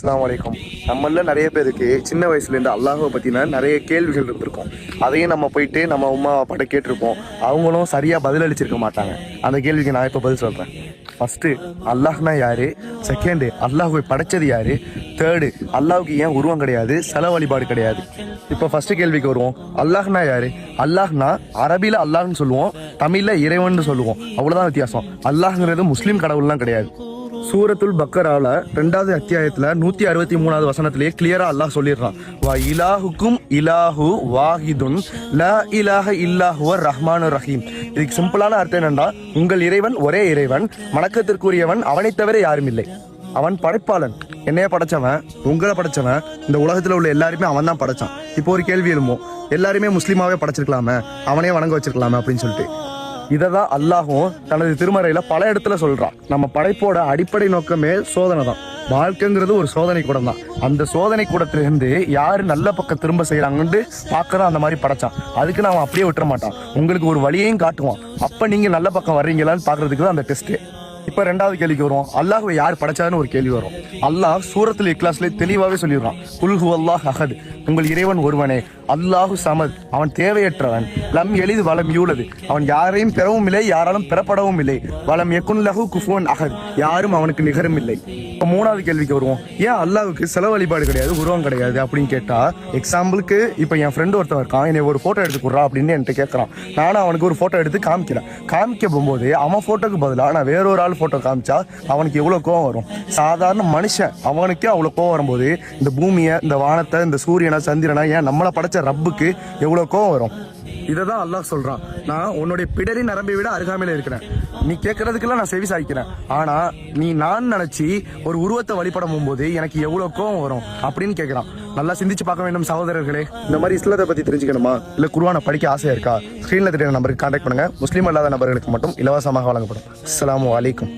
அஸ்ஸலாமு அலைக்கும். நம்மள நிறைய பேருக்கு சின்ன வயசுலேருந்து அல்லாஹுவை பற்றின நிறைய கேள்விகள் இருந்திருக்கும். அதையும் நம்ம போயிட்டு நம்ம அம்மா அப்பாட்ட கேட்டிருப்போம். அவங்களும் சரியாக பதிலளிச்சிருக்க மாட்டாங்க. அந்த கேள்விக்கு நான் இப்போ பதில் சொல்கிறேன். ஃபஸ்ட்டு, அல்லாஹ்னா யாரு? செகண்டு, அல்லாஹுவை படைச்சது யாரு? தேர்டு, அல்லாஹுக்கு ஏன் உருவம் கிடையாது, செல வழிபாடு கிடையாது? இப்போ ஃபஸ்ட்டு கேள்விக்கு வருவோம். அல்லாஹ்னா யாரு? அல்லாஹ்னா அரபியில் அல்லாஹ்னு சொல்லுவோம், தமிழில் இறைவன் சொல்லுவோம். அவ்வளோதான் வித்தியாசம். அல்லாஹ்ங்கிறது முஸ்லீம் கடவுள்லாம் கிடையாது. சூரத்துல் பக்கரால 2வது அத்தியாயத்துல 163வது வசனத்திலேயே கிளியரா அல்லாஹ் சொல்லிடுறான், வா இலாஹுக்கும் இலாஹு வாஹிதுன் லா இலாஹ இல்லாஹுவர் ரஹ்மானுர் ரஹீம். இதுக்கு சிம்பிளான அர்த்தம் என்னன்னா, உங்கள் இறைவன் ஒரே இறைவன், வணக்கத்திற்குரியவன் அவனை தவிர யாரும் இல்லை. அவன் படைப்பாளன். என்னைய படைச்சவன், உங்களை படைச்சவன், இந்த உலகத்துல உள்ள எல்லாருமே அவன் தான் படைச்சான். இப்போ ஒரு கேள்வி எழும்போம், எல்லாருமே முஸ்லீமாவே படைச்சிருக்கலாமே, அவனே வணங்க வச்சிருக்கலாமே அப்படின்னு சொல்லிட்டு. இதை தான் அல்லாஹும் தனது திருமறையில பல இடத்துல சொல்றான். நம்ம படைப்போட அடிப்படை நோக்கமே சோதனை தான். வாழ்க்கைங்கிறது ஒரு சோதனை கூடம் தான். அந்த சோதனை கூடத்திலிருந்து யாரு நல்ல பக்கம் திரும்ப செய்யறாங்கன்னு பார்க்கதான் அந்த மாதிரி படைச்சான். அதுக்கு நான் அப்படியே விட்டுற மாட்டான். உங்களுக்கு ஒரு வழியையும் காட்டுவான். அப்ப நீங்க நல்ல பக்கம் வர்றீங்களான்னு பாக்குறதுக்கு தான் அந்த டெஸ்ட். இப்ப 2வது கேள்விக்கு வருவோம். அல்லாஹ்வை யார் படைச்சாருன்னு ஒரு கேள்வி வரும். அல்லாஹ் சூரத்துல் இக்லாஸ்ல தெளிவாவே சொல்லிடுறான், குல் ஹுவல்லாஹ் அஹத், உங்கள் இறைவன் ஒருவனே, அல்லாஹு சமத், அவன் தேவையற்றவன், லம் எளிது வலம் யூலது, அவன் யாரையும் பெறவும் இல்லை, யாராலும் பெறப்படவும் இல்லை, வலம் யகுன் லஹு குஃபுவன் அஹத், யாரும் அவனுக்கு நிகரும் இல்லை. இப்போ 3வது கேள்விக்கு வருவோம். ஏன் அல்லாஹ்வுக்கு செல வழிபாடு கிடையாது, உருவம் கிடையாது அப்படின்னு கேட்டா, எக்ஸாம்பிளுக்கு இப்போ என் ஃப்ரெண்டு ஒருத்தன் இருக்கான், என்னை ஒரு போட்டோ எடுத்து கொடுறா அப்படின்னு என்கிட்ட கேட்கறான். நானும் அவனுக்கு ஒரு போட்டோ எடுத்து காமிக்கிறேன். காமிக்க போகும்போது அவன் போட்டோக்கு பதிலாக நான் வேற ஒரு ஆள் போட்டோ காமிச்சா அவனுக்கு எவ்வளவு கோவம் வரும்? சாதாரண மனுஷன் அவனுக்கே அவ்வளவு கோவம் வரும்போது இந்த பூமியை, இந்த வானத்தை, இந்த சூரியனை, சந்திரனை, ஏன் நம்மளை படைச்ச ரப்புக்கு எவ்வளவு கோவம் வரும்? இதை தான் அல்லாஹ் சொல்றான், நான் உன்னுடைய பிடரி நரம்பை விட அருகாமையில இருக்கிறேன். நீ கேட்கறதுக்கெல்லாம் நான் செவி சாய்க்கிறேன். ஆனா நீ நான் நினைச்சு ஒரு உருவத்தை வழிபடும் போது எனக்கு எவ்வளவு கோவம் வரும் அப்படின்னு கேட்கிறான். நல்லா சிந்திச்சு பார்க்க வேண்டும் சகோதரர்களே. இந்த மாதிரி இஸ்லாத்தை பத்தி தெரிஞ்சுக்கணுமா, இல்ல குர்ஆனை படிக்க ஆசையா இருக்கா? ஸ்கிரீன்ல தெரியுற நம்பருக்கு கான்டாக்ட் பண்ணுங்க. முஸ்லீம் அல்லாத நபர்களுக்கு மட்டும் இலவசமாக வழங்கப்படும். அஸ்ஸலாமு அலைக்கும்.